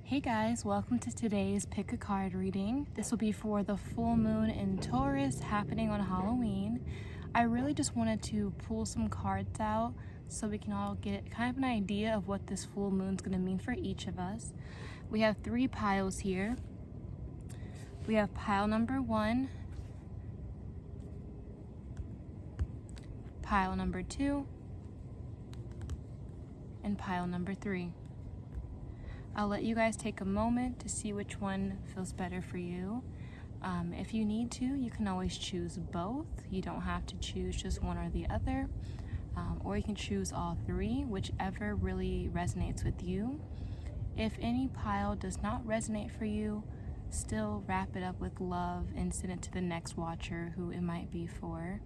Hey guys, welcome to today's pick a card reading. This will be for the full moon in Taurus happening on Halloween. I really just wanted to pull some cards out so we can all get kind of an idea of what this full moon is going to mean for each of us. We have 3 piles here. We have pile number 1, pile number 2, and pile number 3. I'll let you guys take a moment to see which one feels better for you. If you need to, you can always choose both. You don't have to choose just one or the other. Or you can choose all 3, whichever really resonates with you. If any pile does not resonate for you, still wrap it up with love and send it to the next watcher who it might be for.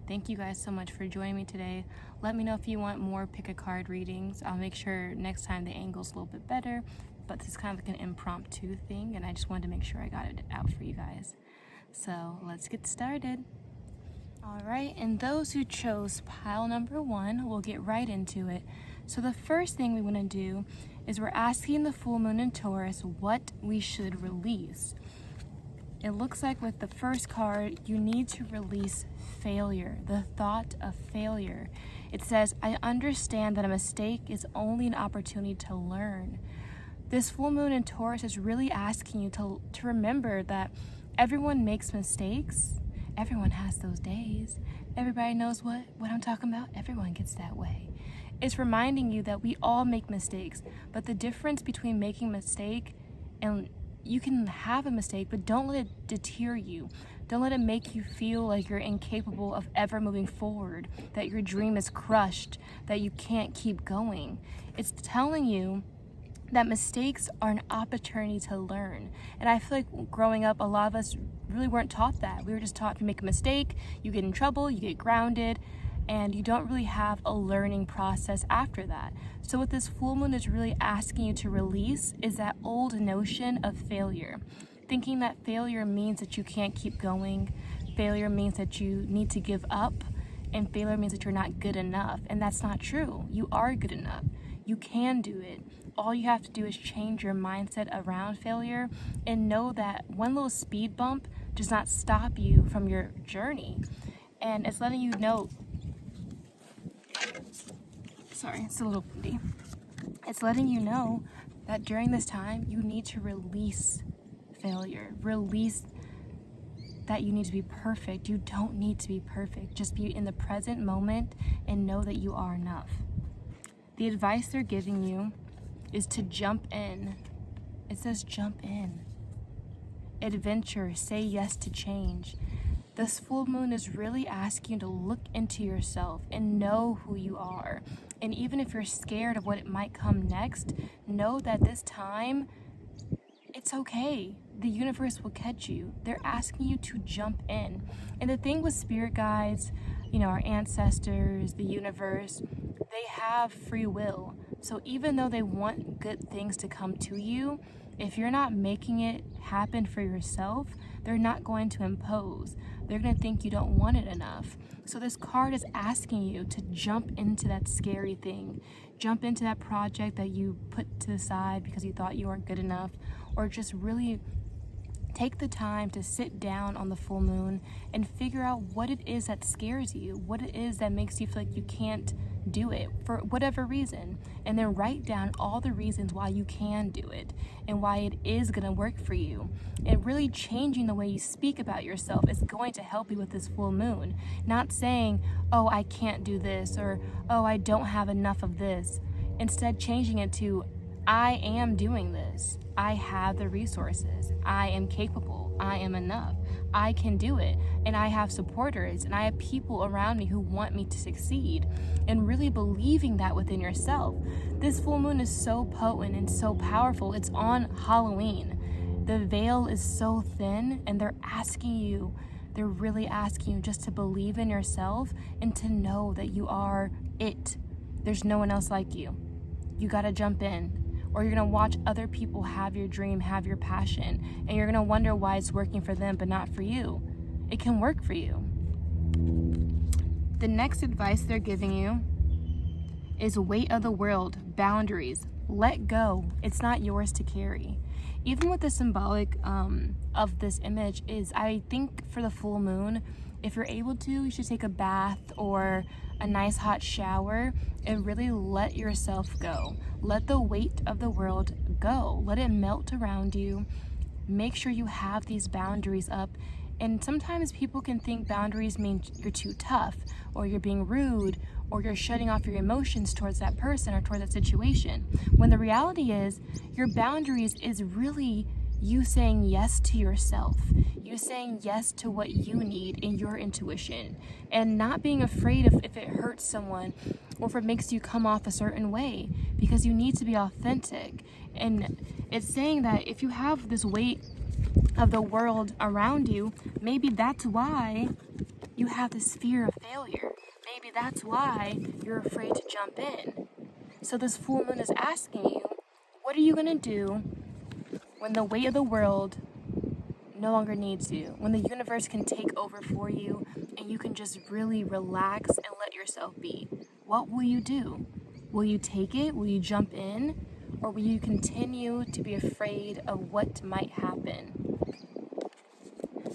Thank you guys so much for joining me today. Let me know if you want more pick a card readings. I'll make sure next time the angle's a little bit better, but this is kind of like an impromptu thing and I just wanted to make sure I got it out for you guys. So let's get started. All right, and those who chose pile number 1, we'll get right into it. So the first thing we want to do is we're asking the full moon in Taurus what we should release. It looks like with the first card, you need to release failure, the thought of failure. It says, I understand that a mistake is only an opportunity to learn. This full moon in Taurus is really asking you to remember that everyone makes mistakes. Everyone has those days. Everybody knows what I'm talking about. Everyone gets that way. It's reminding you that we all make mistakes, but the difference between making a mistake and you can have a mistake, but don't let it deter you. Don't let it make you feel like you're incapable of ever moving forward, that your dream is crushed, that you can't keep going. It's telling you that mistakes are an opportunity to learn. And I feel like growing up, a lot of us really weren't taught that. We were just taught to make a mistake, you get in trouble, you get grounded, and you don't really have a learning process after that. So what this full moon is really asking you to release is that old notion of failure. Thinking that failure means that you can't keep going, failure means that you need to give up, and failure means that you're not good enough. And that's not true. You are good enough. You can do it. All you have to do is change your mindset around failure and know that one little speed bump does not stop you from your journey. And it's letting you know, sorry, it's a little windy. It's letting you know that during this time, you need to release failure. Release that you need to be perfect. You don't need to be perfect. Just be in the present moment and know that you are enough. The advice they're giving you is to jump in. It says jump in. Adventure, say yes to change. This full moon is really asking you to look into yourself and know who you are. And even if you're scared of what it might come next, know that this time, it's okay. The universe will catch you. They're asking you to jump in. And the thing with spirit guides, our ancestors, the universe, they have free will. So even though they want good things to come to you, if you're not making it happen for yourself, they're not going to impose. They're going to think you don't want it enough. So this card is asking you to jump into that scary thing. Jump into that project that you put to the side because you thought you weren't good enough, or just really take the time to sit down on the full moon and figure out what it is that scares you, what it is that makes you feel like you can't do it for whatever reason, and then write down all the reasons why you can do it and why it is going to work for you. And really changing the way you speak about yourself is going to help you with this full moon. Not saying, oh, I can't do this, or oh, I don't have enough of this. Instead, changing it to, I am doing this. I have the resources. I am capable. I am enough. I can do it. And I have supporters and I have people around me who want me to succeed. And really believing that within yourself. This full moon is so potent and so powerful. It's on Halloween. The veil is so thin and they're really asking you just to believe in yourself and to know that you are it. There's no one else like you. You gotta jump in. Or you're going to watch other people have your dream, have your passion, and you're going to wonder why it's working for them but not for you. It can work for you. The next advice they're giving you is weight of the world, boundaries. let go. It's not yours to carry. Even with the symbolic of this image is, I think for the full moon, if you're able to, you should take a bath or a nice hot shower and really let yourself go. Let the weight of the world go. Let it melt around you. Make sure you have these boundaries up. And sometimes people can think boundaries mean you're too tough, or you're being rude, or you're shutting off your emotions towards that person or towards that situation. When the reality is, your boundaries is really you saying yes to yourself. You saying yes to what you need in your intuition, and not being afraid if it hurts someone or if it makes you come off a certain way, because you need to be authentic. And it's saying that if you have this weight of the world around you, maybe that's why you have this fear of failure. Maybe that's why you're afraid to jump in. So this full moon is asking you, what are you going to do when the weight of the world no longer needs you? When the universe can take over for you and you can just really relax and let yourself be? What will you do? Will you take it? Will you jump in? Or will you continue to be afraid of what might happen?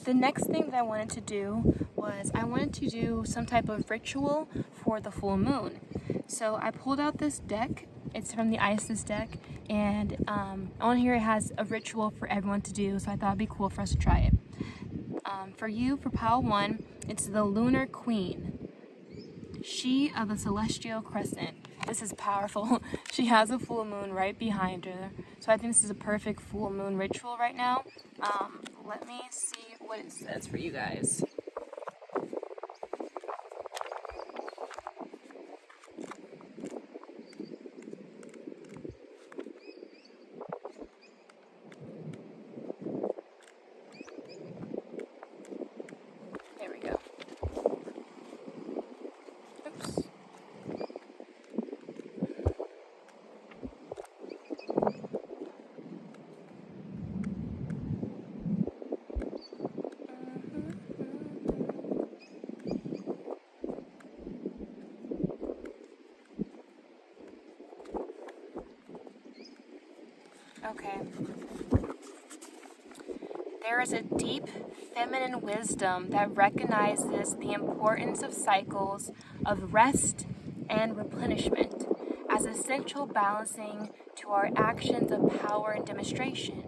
The next thing that I wanted to do was I wanted to do some type of ritual for the full moon. So I pulled out this deck. It's from the Isis deck, and on here it has a ritual for everyone to do, so I thought it'd be cool for us to try it. For you, for pile 1, it's the Lunar Queen, she of the celestial crescent. This is powerful. She has a full moon right behind her, so I think this is a perfect full moon ritual right now. Let me see what it says for you guys. There we go. Oops. Okay. There is a deep feminine wisdom that recognizes the importance of cycles of rest and replenishment as essential balancing to our actions of power and demonstration.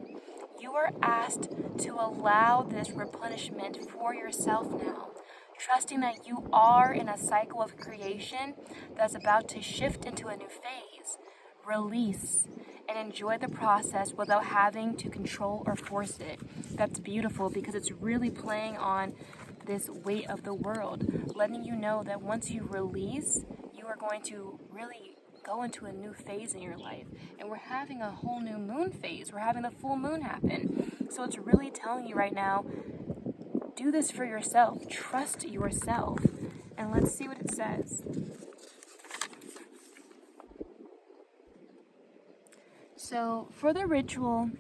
You are asked to allow this replenishment for yourself now, trusting that you are in a cycle of creation that's about to shift into a new phase. Release and enjoy the process without having to control or force it. That's beautiful, because it's really playing on this weight of the world, letting you know that once you release, you are going to really go into a new phase in your life. And we're having a whole new moon phase. We're having the full moon happen. So it's really telling you right now, do this for yourself. Trust yourself. And let's see what it says. So for the ritual,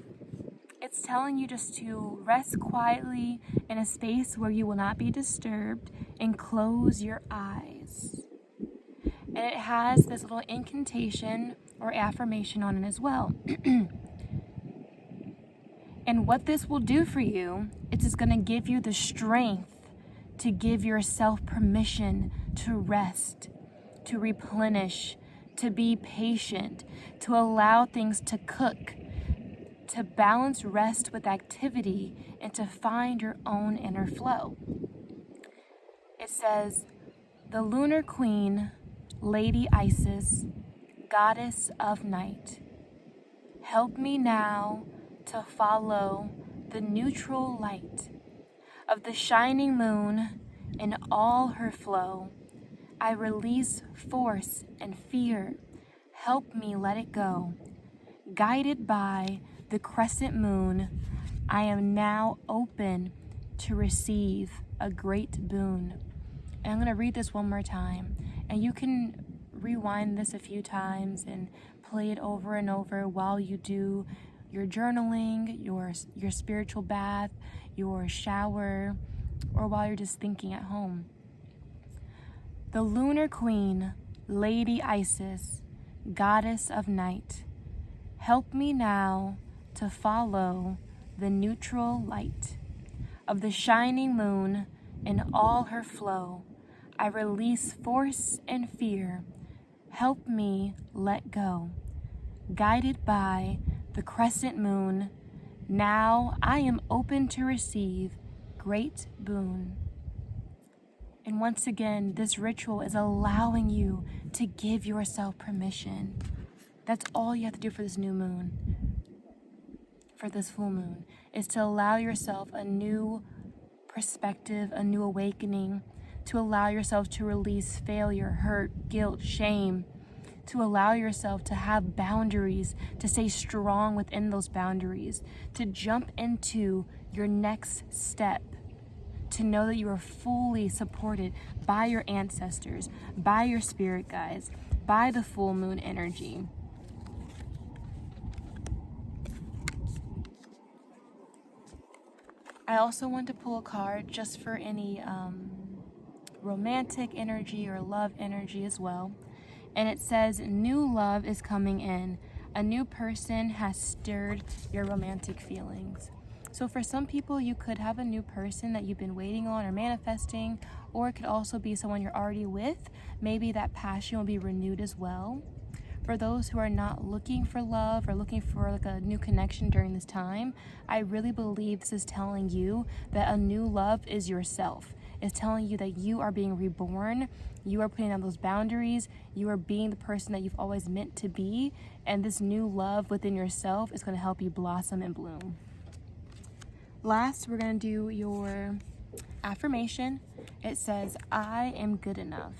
it's telling you just to rest quietly in a space where you will not be disturbed and close your eyes. And it has this little incantation or affirmation on it as well. And what this will do for you, it's just going to give you the strength to give yourself permission to rest, to replenish, to be patient, to allow things to cook, to balance rest with activity, and to find your own inner flow. It says, the Lunar Queen, Lady Isis, Goddess of Night, help me now to follow the neutral light of the shining moon in all her flow. I release force and fear. Help me let it go. Guided by the crescent moon, I am now open to receive a great boon. And I'm going to read this one more time. And you can rewind this a few times and play it over and over while you do your journaling, your spiritual bath, your shower, or while you're just thinking at home. The Lunar Queen, Lady Isis, Goddess of Night, Help me now to follow the neutral light of the shining moon in all her flow. I release force and fear. Help me let go. Guided by the crescent moon, now I am open to receive great boon. And once again, this ritual is allowing you to give yourself permission. That's all you have to do for this new moon, for this full moon, is to allow yourself a new perspective, a new awakening, to allow yourself to release failure, hurt, guilt, shame, to allow yourself to have boundaries, to stay strong within those boundaries, to jump into your next step, to know that you are fully supported by your ancestors, by your spirit guides, by the full moon energy. I also want to pull a card just for any romantic energy or love energy as well. And it says, new love is coming in. A new person has stirred your romantic feelings. So for some people, you could have a new person that you've been waiting on or manifesting, or it could also be someone you're already with. Maybe that passion will be renewed as well. For those who are not looking for love or looking for like a new connection during this time, I really believe this is telling you that a new love is yourself. It's telling you that you are being reborn, you are putting down those boundaries, you are being the person that you've always meant to be, and this new love within yourself is going to help you blossom and bloom. Last, we're going to do your affirmation. It says, I am good enough.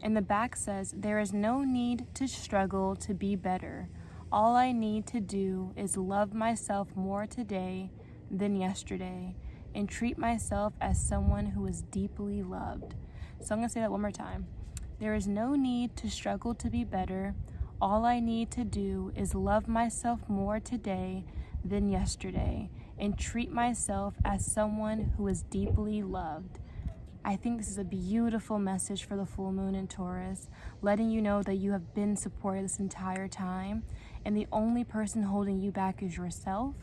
And the back says, there is no need to struggle to be better. All I need to do is love myself more today than yesterday and treat myself as someone who is deeply loved. So I'm going to say that one more time. There is no need to struggle to be better. All I need to do is love myself more today than yesterday and treat myself as someone who is deeply loved. I think this is a beautiful message for the full moon in Taurus, letting you know that you have been supported this entire time and the only person holding you back is yourself.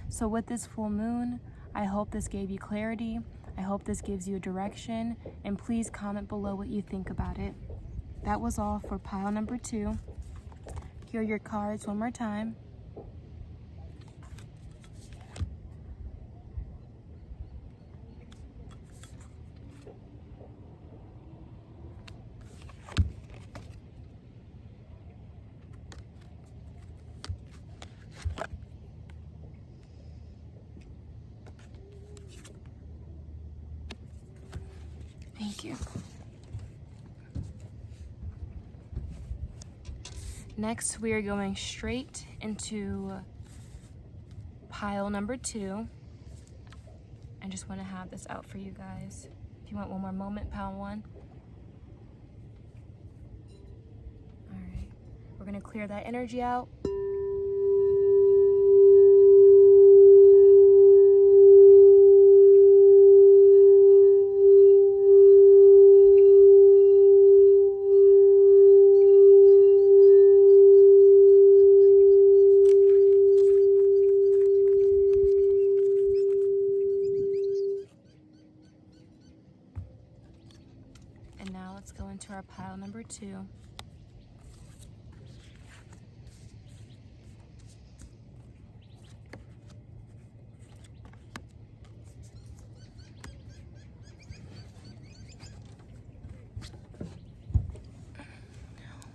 So with this full moon, I hope this gave you clarity. I hope this gives you a direction, and please comment below what you think about it. That was all for pile number 2. Here are your cards one more time. Thank you. Next, we are going straight into pile number 2. I just want to have this out for you guys. If you want one more moment, pile 1. All right, we're going to clear that energy out. And now let's go into our pile number 2.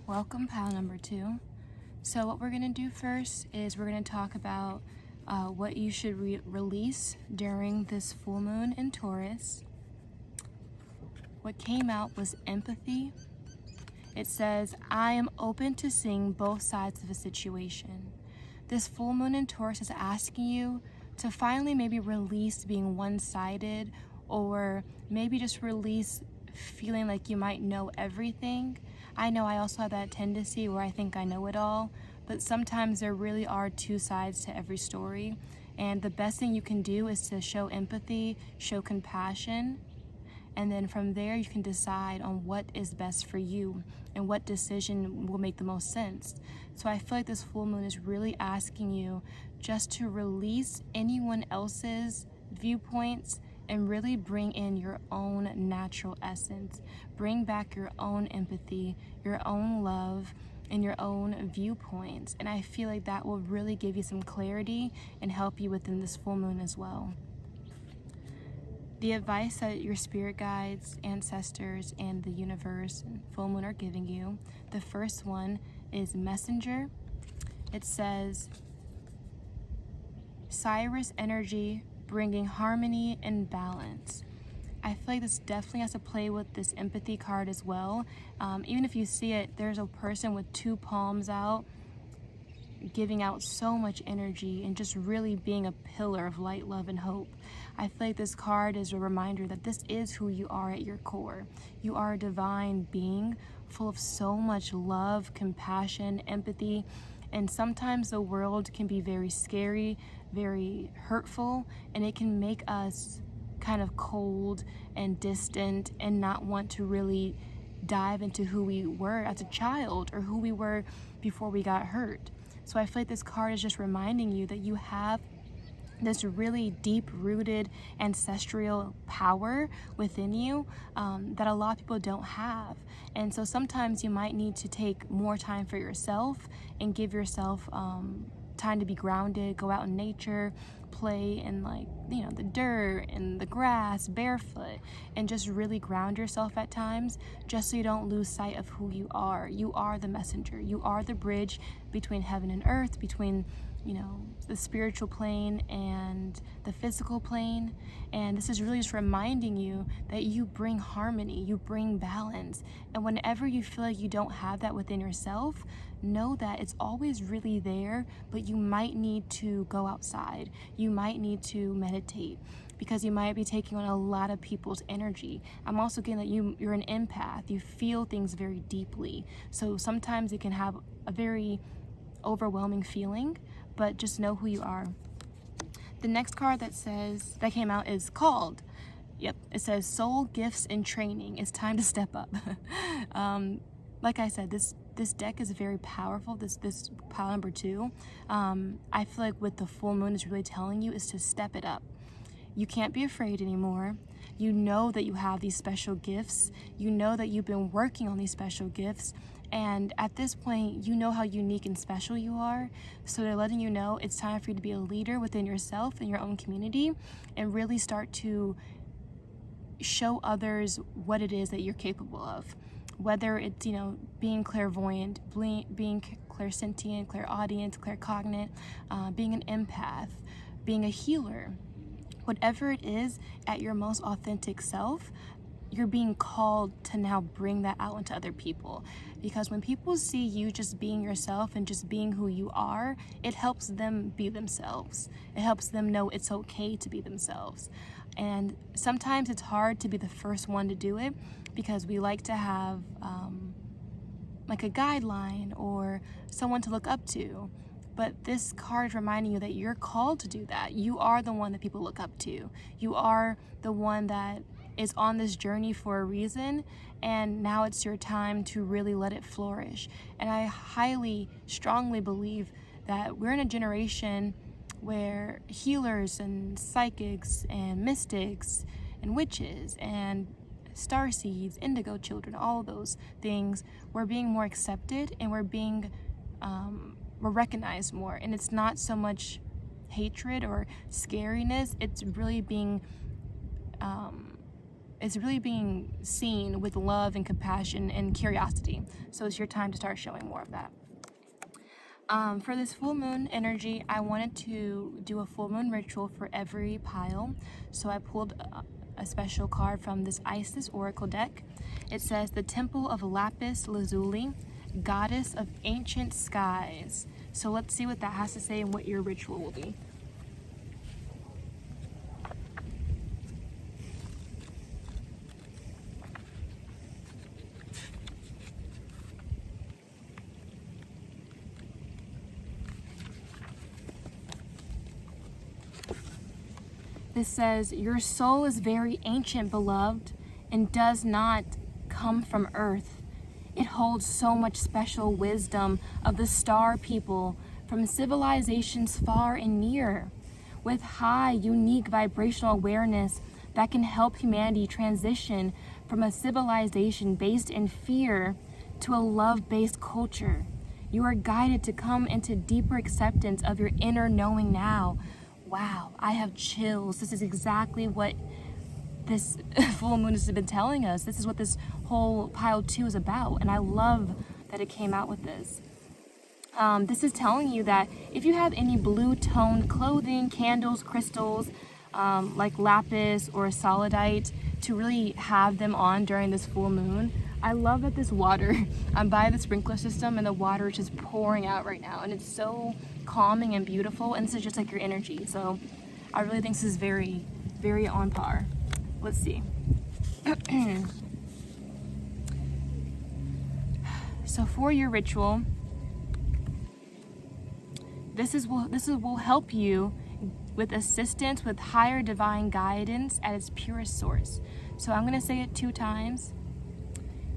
Welcome, pile number 2. So what we're going to do first is we're going to talk about what you should release during this full moon in Taurus. What came out was empathy. It says, I am open to seeing both sides of a situation. This full moon in Taurus is asking you to finally maybe release being one-sided, or maybe just release feeling like you might know everything. I know I also have that tendency where I think I know it all, but sometimes there really are two sides to every story. And the best thing you can do is to show empathy, show compassion, And then from there, you can decide on what is best for you and what decision will make the most sense. So I feel like this full moon is really asking you just to release anyone else's viewpoints and really bring in your own natural essence. Bring back your own empathy, your own love, and your own viewpoints. And I feel like that will really give you some clarity and help you within this full moon as well. The advice that your spirit guides, ancestors, and the universe and full moon are giving you, the first one is messenger. It says, Cyrus energy, bringing harmony and balance. I feel like this definitely has to play with this empathy card as well. Even if you see it, there's a person with two palms out, giving out so much energy and just really being a pillar of light, love, and hope. I feel like this card is a reminder that this is who you are at your core. You are a divine being full of so much love, compassion, empathy, and sometimes the world can be very scary, very hurtful, and it can make us kind of cold and distant and not want to really dive into who we were as a child or who we were before we got hurt. So I feel like this card is just reminding you that you have this really deep-rooted ancestral power within you that a lot of people don't have. And so sometimes you might need to take more time for yourself and give yourself time to be grounded, go out in nature, play in the dirt and the grass barefoot, and just really ground yourself at times, just so you don't lose sight of who you are. You are the messenger. You are the bridge between heaven and earth, between the spiritual plane and the physical plane. And this is really just reminding you that you bring harmony, you bring balance. And whenever you feel like you don't have that within yourself, know that it's always really there, but you might need to go outside. You might need to meditate, because you might be taking on a lot of people's energy. I'm also getting that you're an empath. You feel things very deeply. So sometimes it can have a very overwhelming feeling, but just know who you are. The next card that came out is called, it says Soul Gifts and Training. It's time to step up. Like I said, this deck is very powerful. This pile number 2. I feel like what the full moon is really telling you is to step it up. You can't be afraid anymore. You know that you have these special gifts. You know that you've been working on these special gifts. And at this point, you know how unique and special you are. So they're letting you know it's time for you to be a leader within yourself and your own community, and really start to show others what it is that you're capable of. Whether it's, being clairvoyant, being clairsentient, clairaudient, claircognate, being an empath, being a healer. Whatever it is, at your most authentic self, you're being called to now bring that out into other people. Because when people see you just being yourself and just being who you are, it helps them be themselves. It helps them know it's okay to be themselves. And sometimes it's hard to be the first one to do it, because we like to have like a guideline or someone to look up to. But this card is reminding you that you're called to do that. You are the one that people look up to. You are the one that is on this journey for a reason, and now it's your time to really let it flourish. And I highly, strongly believe that we're in a generation where healers and psychics and mystics and witches and starseeds, indigo children, all those things, we're being more accepted, and we're recognized more. And it's not so much hatred or scariness, it's really being seen with love and compassion and curiosity. So it's your time to start showing more of that. For this full moon energy, I wanted to do a full moon ritual for every pile. So I pulled a special card from this Isis Oracle deck. It says, the Temple of Lapis Lazuli, Goddess of Ancient Skies. So let's see what that has to say and what your ritual will be. This says, your soul is very ancient, beloved, and does not come from earth. It holds so much special wisdom of the star people from civilizations far and near, with high, unique vibrational awareness that can help humanity transition from a civilization based in fear to a love-based culture. You are guided to come into deeper acceptance of your inner knowing now. Wow, I have chills. This is exactly what this full moon has been telling us. This is what this whole pile 2 is about, and I love that it came out with this. This is telling you that if you have any blue toned clothing, candles, crystals, like lapis or solidite, to really have them on during this full moon. I love that this water, I'm by the sprinkler system and the water is just pouring out right now, and it's so calming and beautiful, and this is just like your energy. So I really think this is very, very on par. Let's see. So for your ritual, this will help you with assistance with higher divine guidance at its purest source. So I'm going to say it 2 times.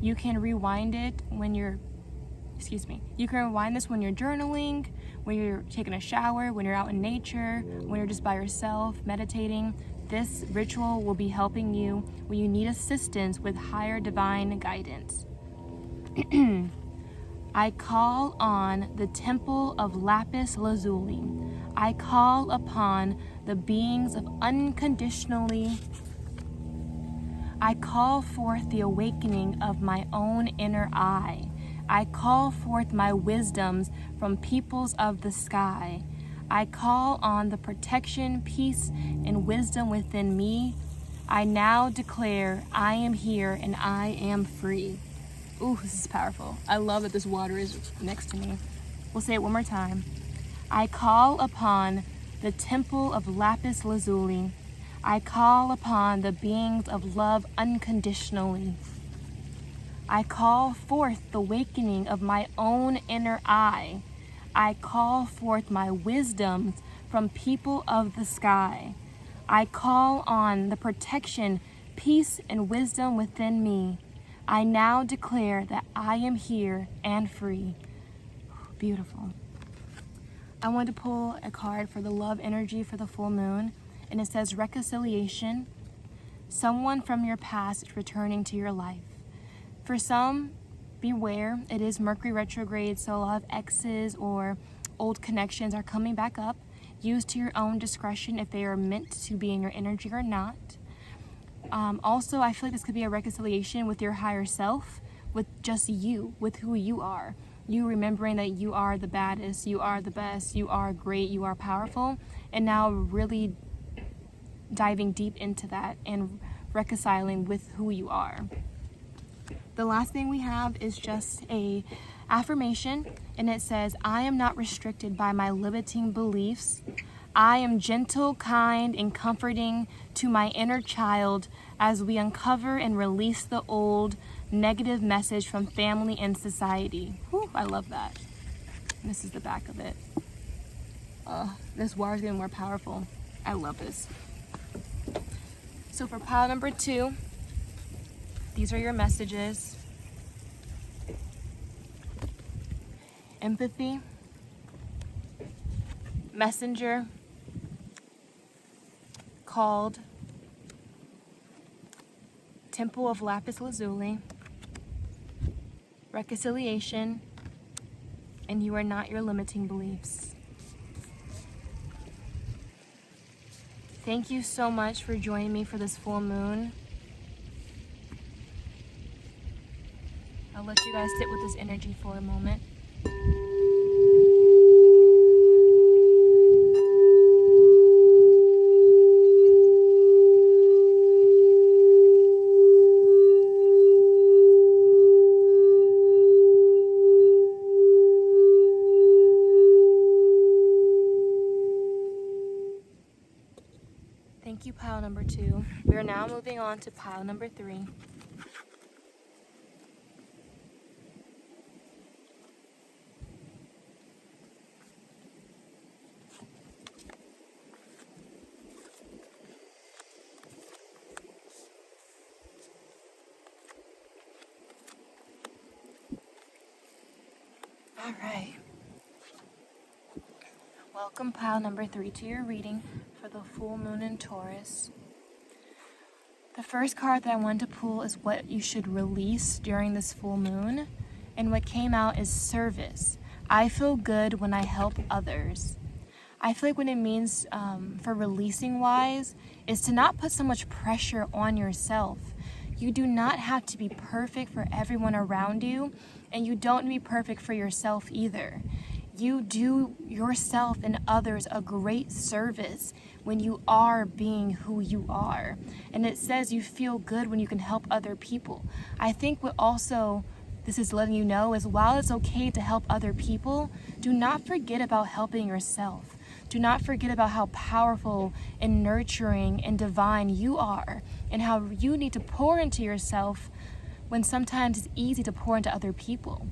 You can rewind it when you're, you can rewind this when you're journaling, when you're taking a shower, when you're out in nature, when you're just by yourself meditating. This ritual will be helping you when you need assistance with higher divine guidance. I call on the temple of lapis lazuli. I call upon the beings of unconditionally. I call forth the awakening of my own inner eye. I call forth my wisdoms from peoples of the sky. I call on the protection, peace, and wisdom within me. I now declare I am here and I am free. Ooh, this is powerful. I love that this water is next to me. We'll say it one more time. I call upon the temple of lapis lazuli. I call upon the beings of love unconditionally. I call forth the awakening of my own inner eye. I call forth my wisdoms from people of the sky. I call on the protection, peace, and wisdom within me. I now declare that I am here and free. Beautiful. I want to pull a card for the love energy for the full moon, and it says reconciliation. Someone from your past is returning to your life. For some, beware, it is Mercury retrograde, so a lot of exes or old connections are coming back up. Use to your own discretion if they are meant to be in your energy or not. Also, I feel like this could be a reconciliation with your higher self, with just you, with who you are. You remembering that you are the baddest, you are the best, you are great, you are powerful, and now really diving deep into that and reconciling with who you are. The last thing we have is just a affirmation, and it says, I am not restricted by my limiting beliefs. I am gentle, kind, and comforting to my inner child as we uncover and release the old negative message from family and society. Whew, I love that. And this is the back of it. This water is getting more powerful. I love this. So for pile number 2, these are your messages. Empathy, messenger, called, temple of lapis lazuli, reconciliation, and you are not your limiting beliefs. Thank you so much for joining me for this full moon. I'll let you guys sit with this energy for a moment. Thank you, pile number 2. We are now moving on to pile number 3. All right. Welcome, pile number 3, to your reading for the full moon in Taurus. The first card that I wanted to pull is what you should release during this full moon. And what came out is service. I feel good when I help others. I feel like what it means for releasing wise is to not put so much pressure on yourself. You do not have to be perfect for everyone around you, and you don't be perfect for yourself either. You do yourself and others a great service when you are being who you are. And it says you feel good when you can help other people. I think what also this is letting you know is while it's okay to help other people, do not forget about helping yourself. Do not forget about how powerful and nurturing and divine you are, and how you need to pour into yourself when sometimes it's easy to pour into other people.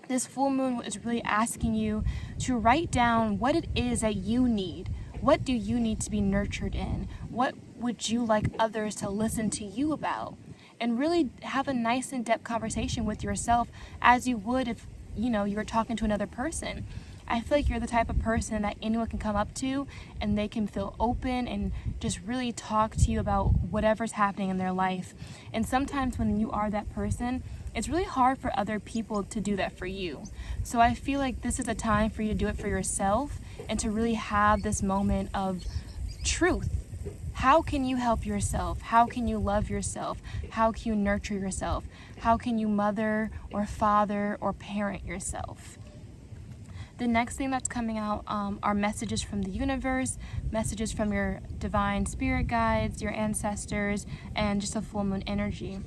This full moon is really asking you to write down what it is that you need. What do you need to be nurtured in? What would you like others to listen to you about? And really have a nice in-depth conversation with yourself as you would if, you were talking to another person. I feel like you're the type of person that anyone can come up to and they can feel open and just really talk to you about whatever's happening in their life. And sometimes when you are that person, it's really hard for other people to do that for you. So I feel like this is a time for you to do it for yourself and to really have this moment of truth. How can you help yourself? How can you love yourself? How can you nurture yourself? How can you mother or father or parent yourself? The next thing that's coming out are messages from the universe, messages from your divine spirit guides, your ancestors, and just a full moon energy.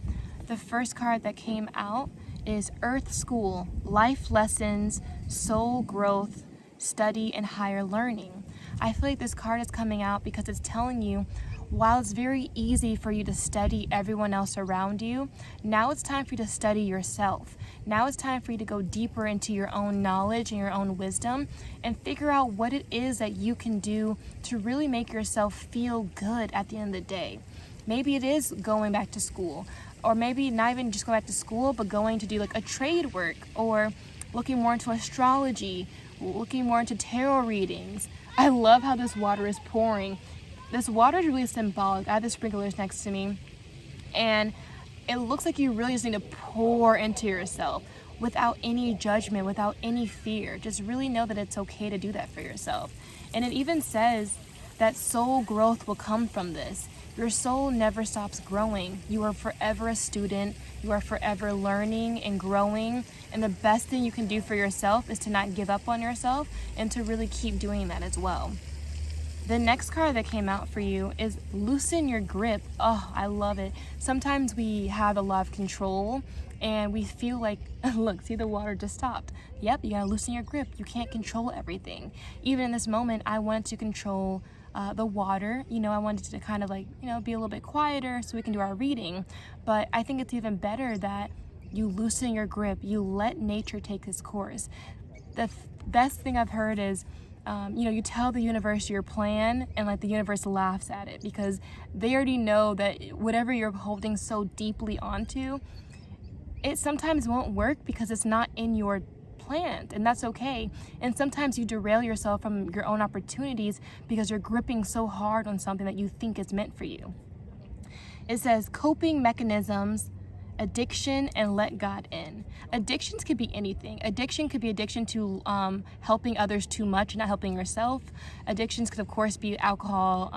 The first card that came out is Earth School, Life Lessons, Soul Growth, Study, and Higher Learning. I feel like this card is coming out because it's telling you, while it's very easy for you to study everyone else around you, now it's time for you to study yourself. Now it's time for you to go deeper into your own knowledge and your own wisdom and figure out what it is that you can do to really make yourself feel good at the end of the day. Maybe it is going back to school, or maybe not even just going back to school, but going to do like a trade work, or looking more into astrology, looking more into tarot readings. I love how this water is pouring. This water is really symbolic. I have the sprinklers next to me, and it looks like you really just need to pour into yourself without any judgment, without any fear. Just really know that it's okay to do that for yourself. And it even says that soul growth will come from this. Your soul never stops growing. You are forever a student. You are forever learning and growing. And the best thing you can do for yourself is to not give up on yourself and to really keep doing that as well. The next card that came out for you is Loosen Your Grip. Oh, I love it. Sometimes we have a lot of control and we feel like, look, see, the water just stopped. Yep, you gotta loosen your grip. You can't control everything. Even in this moment, I wanted to control the water. I wanted to kind of be a little bit quieter so we can do our reading. But I think it's even better that you loosen your grip. You let nature take its course. The best thing I've heard is, you tell the universe your plan and the universe laughs at it because they already know that whatever you're holding so deeply onto, it sometimes won't work because it's not in your plan, and that's okay. And sometimes you derail yourself from your own opportunities because you're gripping so hard on something that you think is meant for you. It says coping mechanisms, addiction, and let God in. Addictions could be anything. Addiction could be addiction to helping others too much and not helping yourself. Addictions could, of course, be alcohol,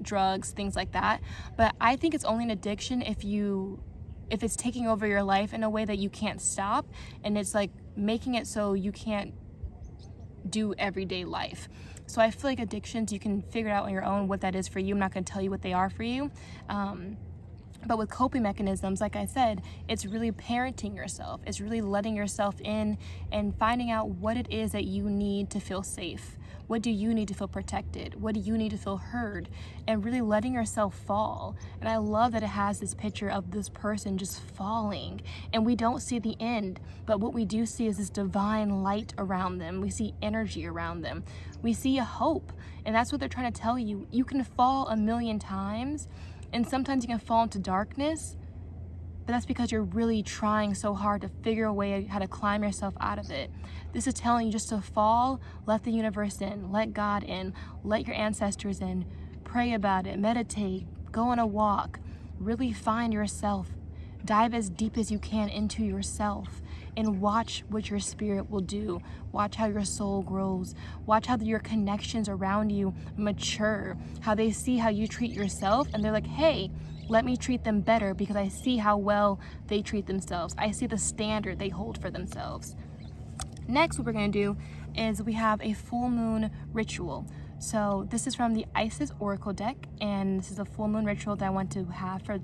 drugs, things like that. But I think it's only an addiction if it's taking over your life in a way that you can't stop, and it's making it so you can't do everyday life. So I feel like addictions, you can figure out on your own what that is for you. I'm not going to tell you what they are for you. But with coping mechanisms, like I said, it's really parenting yourself. It's really letting yourself in and finding out what it is that you need to feel safe. What do you need to feel protected? What do you need to feel heard? And really letting yourself fall. And I love that it has this picture of this person just falling. And we don't see the end, but what we do see is this divine light around them. We see energy around them. We see a hope. And that's what they're trying to tell you. You can fall 1,000,000 times, and sometimes you can fall into darkness, but that's because you're really trying so hard to figure a way how to climb yourself out of it. This is telling you just to fall, let the universe in, let God in, let your ancestors in, pray about it, meditate, go on a walk, really find yourself. Dive as deep as you can into yourself and watch what your spirit will do. Watch how your soul grows. Watch how your connections around you mature, how they see how you treat yourself and they're like, hey, let me treat them better because I see how well they treat themselves. I see the standard they hold for themselves. Next, what we're going to do is we have a full moon ritual. So this is from the Isis Oracle deck, and this is a full moon ritual that I want to have for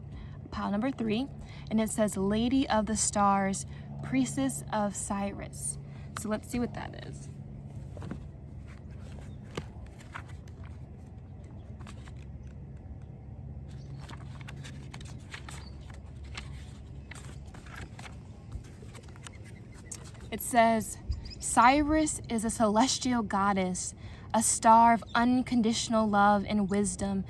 pile number 3. And it says, Lady of the Stars, Priestess of Cyrus. So let's see what that is. It says, Cyrus is a celestial goddess, a star of unconditional love and wisdom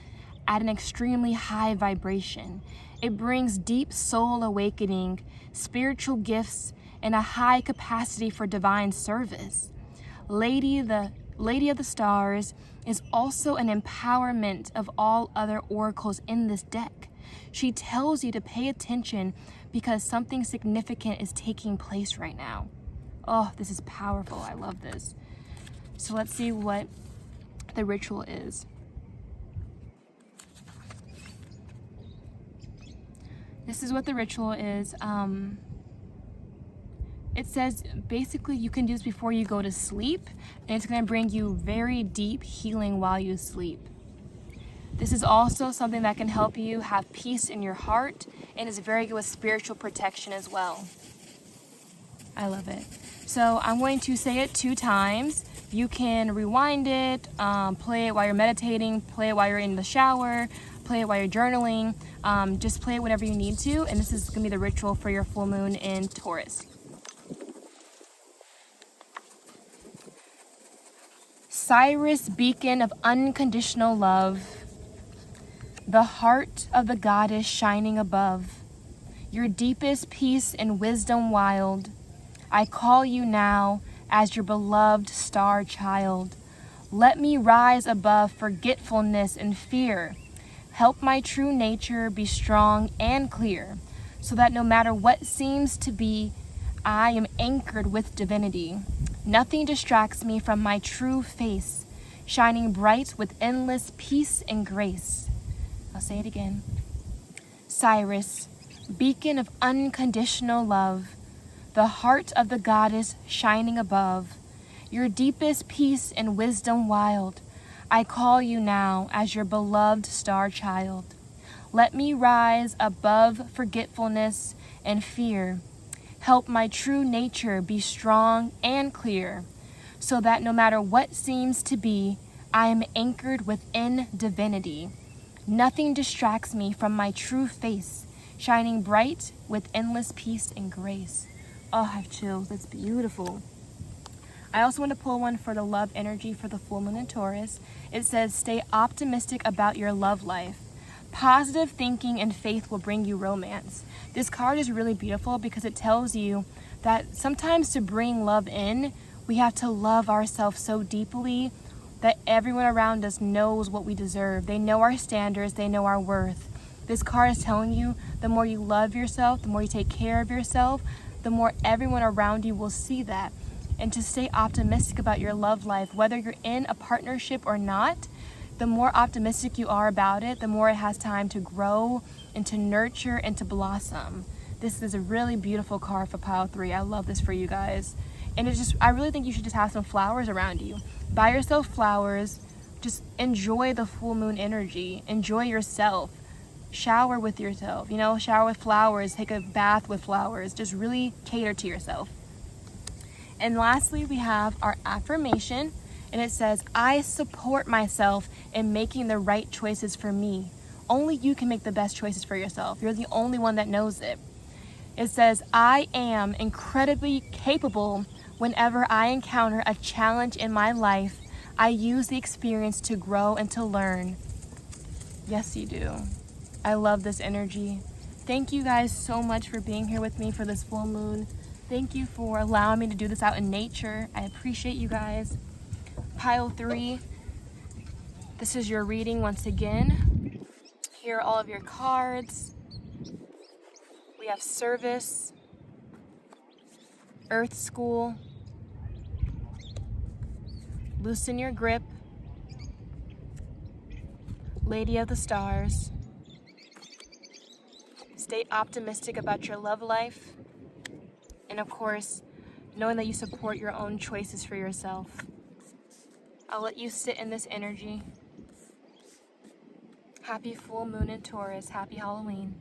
at an extremely high vibration. It brings deep soul awakening, spiritual gifts, and a high capacity for divine service. Lady of the Stars is also an empowerment of all other oracles in this deck. She tells you to pay attention because something significant is taking place right now. Oh, this is powerful. I love this. So let's see what the ritual is. This is what the ritual is. It says basically you can do this before you go to sleep, and it's going to bring you very deep healing while you sleep. This is also something that can help you have peace in your heart and is very good with spiritual protection as well. I love it. So I'm going to say it 2 times. You can rewind it, play it while you're meditating, play it while you're in the shower, play it while you're journaling. Just play it whenever you need to. And this is going to be the ritual for your full moon in Taurus. Cyrus, beacon of unconditional love, the heart of the goddess shining above, your deepest peace and wisdom wild, I call you now as your beloved star child. Let me rise above forgetfulness and fear. Help my true nature be strong and clear, so that no matter what seems to be, I am anchored with divinity. Nothing distracts me from my true face, shining bright with endless peace and grace. I'll say it again. Cyrus, beacon of unconditional love, the heart of the goddess shining above, your deepest peace and wisdom wild, I call you now as your beloved star child. Let me rise above forgetfulness and fear. Help my true nature be strong and clear, so that no matter what seems to be, I am anchored within divinity. Nothing distracts me from my true face, shining bright with endless peace and grace. Oh, I have chills. That's beautiful. I also want to pull one for the love energy for the full moon in Taurus. It says, stay optimistic about your love life. Positive thinking and faith will bring you romance. This card is really beautiful because it tells you that sometimes to bring love in, we have to love ourselves so deeply that everyone around us knows what we deserve. They know our standards, they know our worth. This card is telling you the more you love yourself, the more you take care of yourself, the more everyone around you will see that. And to stay optimistic about your love life, whether you're in a partnership or not, the more optimistic you are about it, the more it has time to grow and to nurture and to blossom. This is a really beautiful card for pile 3. I love this for you guys. And I really think you should just have some flowers around you. Buy yourself flowers. Just enjoy the full moon energy. Enjoy yourself. Shower with yourself. Shower with flowers. Take a bath with flowers. Just really cater to yourself. And lastly, we have our affirmation. And it says, I support myself in making the right choices for me. Only you can make the best choices for yourself. You're the only one that knows it. It says, I am incredibly capable. Whenever I encounter a challenge in my life, I use the experience to grow and to learn. Yes, you do. I love this energy. Thank you guys so much for being here with me for this full moon. Thank you for allowing me to do this out in nature. I appreciate you guys. Pile 3, this is your reading once again. Here are all of your cards. We have Service, Earth School, Loosen Your Grip, Lady of the Stars, Stay optimistic about your love life, and of course, knowing that you support your own choices for yourself. I'll let you sit in this energy. Happy full moon in Taurus. Happy Halloween.